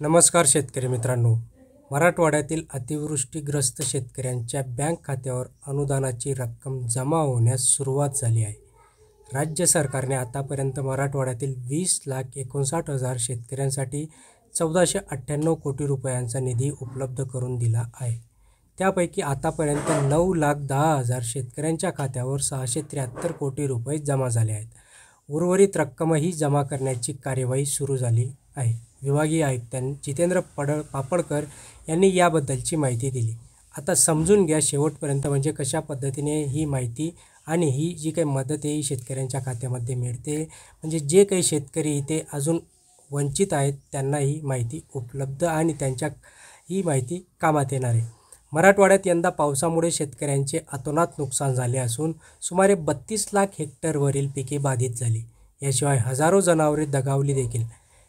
नमस्कार शेतकरी मित्रांनो, मराठवाड्यातील अतिवृष्टीग्रस्त शेतकऱ्यांच्या बँक खात्यावर अनुदानाची रक्कम जमा होण्यास सुरुवात झाली आहे. राज्य सरकारने आतापर्यंत मराठवाड्यातील 20,59,000 शेतकऱ्यांसाठी 1498 कोटी रुपयांचा निधी उपलब्ध करून दिला आहे. त्यापैकी आतापर्यंत 9,10,000 शेतकऱ्यांच्या खात्यावर 673 कोटी रुपये जमा झाले आहेत. उर्वरित रक्कमही जमा करण्याची कार्यवाही सुरू झाली आहे. विभागीय आयुक्त जितेंद्र पापळकर यांनी याबद्दलची माहिती दिली. आता समजून घ्या शेवटपर्यंत, म्हणजे कशा पद्धतीने ही माहिती आणि ही जी काही मदत आहे ही शेतकऱ्यांच्या खात्यामध्ये मिळते. म्हणजे जे काही शेतकरी इथे अजून वंचित आहेत त्यांना ही माहिती उपलब्ध आणि त्यांच्या ही माहिती कामात येणार आहे. मराठवाड्यात यंदा पावसामुळे शेतकऱ्यांचे अतोनात नुकसान झाले असून सुमारे 32 लाख हेक्टरवरील पिके बाधित झाली. याशिवाय हजारो जनावरे दगावली देखील.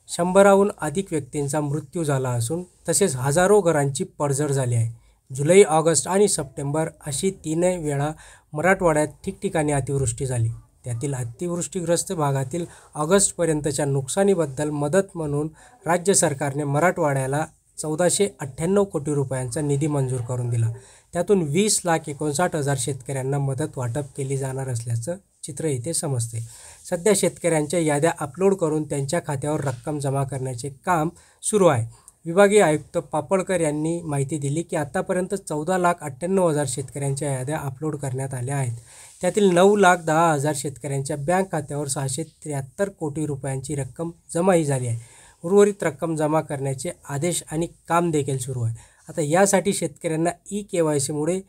100हून अधिक व्यक्तींचा मृत्यू झाला असून तसेच हजारो घरांची पडझड झाली आहे. जुलै, ऑगस्ट आणि सप्टेंबर अशी 3 वेळा मराठवाड्यात ठिकठिकाणी अतिवृष्टी झाली. त्यातील अतिवृष्टीग्रस्त भागातील ऑगस्टपर्यंतच्या नुकसानीबद्दल मदत म्हणून राज्य सरकारने मराठवाड्याला 1498 कोटी रुपयांचा निधी मंजूर करून दिला. त्यातून 20,59,000 शेतकऱ्यांना मदत वाटप केली जाणार असल्याचं चित्र इथे समजते. सध्या शेतकऱ्यांच्या याद्या अपलोड करून त्यांच्या खात्यावर रक्कम जमा करण्याचे काम सुरू आहे. विभागीय आयुक्त पापळकर यांनी माहिती दिली की आतापर्यंत 14,98,000 शेतकऱ्यांच्या याद्या अपलोड करण्यात आल्या आहेत. त्यातील 9,10,000 शेतकऱ्यांच्या बँक खात्यावर 673 कोटी रुपयांची रक्कम जमाही झाली आहे. उर्वरित रक्कम जमा करण्याचे आदेश आणि काम देखील सुरू आहे. आता यासाठी शेतकऱ्यांना KYCमुळे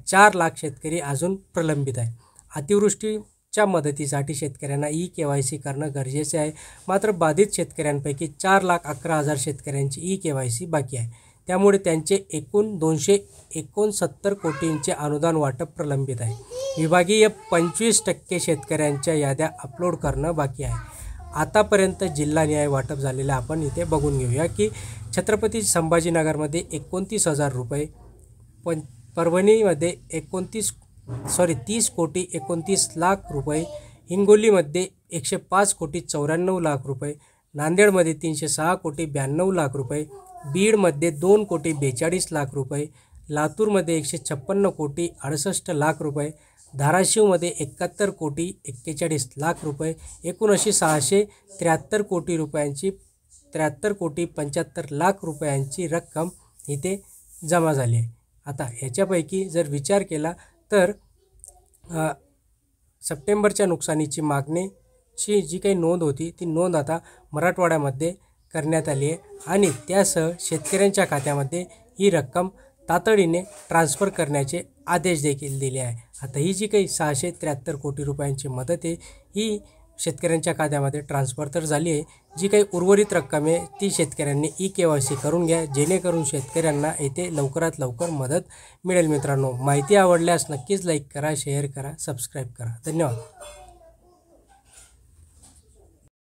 4 लाख शेतकरी अजून प्रलंबित आहे. अतिवृष्टीच्या मदतीसाठी शेतकऱ्यांना KYC करणं गरजेचे आहे. मात्र बाधित शेतकऱ्यांपैकी 4,11,000 शेतकऱ्यांची KYC बाकी आहे. त्यामुळे त्यांचे एकूण 269 कोटींचे अनुदान वाटप प्रलंबित आहे. विभागीय 25% शेतकऱ्यांच्या याद्या अपलोड करणं बाकी आहे. आतापर्यंत जिल्हानिहाय वाटप झालेलं आपण इथे बघून घेऊया की छत्रपती संभाजीनगरमध्ये 29,000 रुपये, परभणीमध्ये 30 कोटी 29 लाख रुपये, हिंगोलीमध्ये 105 कोटी 94 लाख रुपये, नांदेडमध्ये 306 कोटी 92 लाख रुपये, बीडमध्ये 2 कोटी 42 लाख रुपये, लातूरमध्ये 156 कोटी 68 लाख रुपये, धाराशिवमध्ये 71 कोटी 41 लाख रुपये, एकूण अशी 673 कोटी रुपयांची 73 कोटी 75 लाख रुपयांची रक्कम इथे जमा झाली आहे. आता ह्याच्यापैकी जर विचार केला तर सप्टेंबरच्या नुकसानीची मागणीची जी काही नोंद होती ती नोंद आता मराठवाड्यामध्ये करण्यात आली आहे आणि त्यासह शेतकऱ्यांच्या खात्यामध्ये ही रक्कम तातडीने ट्रान्स्फर करण्याचे आदेश देखील दिले आहे. आता ही जी काही 673 कोटी रुपयांची मदत आहे ही शेतकऱ्यांच्या खात्यामध्ये ट्रान्स्फर तर झाली आहे. जी काही उर्वरित रक्कम आहे ती शेतकऱ्यांनी KYC करून घ्या, जेणेकरून शेतकऱ्यांना येथे लवकरात लवकर मदत मिळेल. मित्रांनो, माहिती आवडल्यास नक्कीच लाईक करा, शेअर करा, सबस्क्राईब करा. धन्यवाद.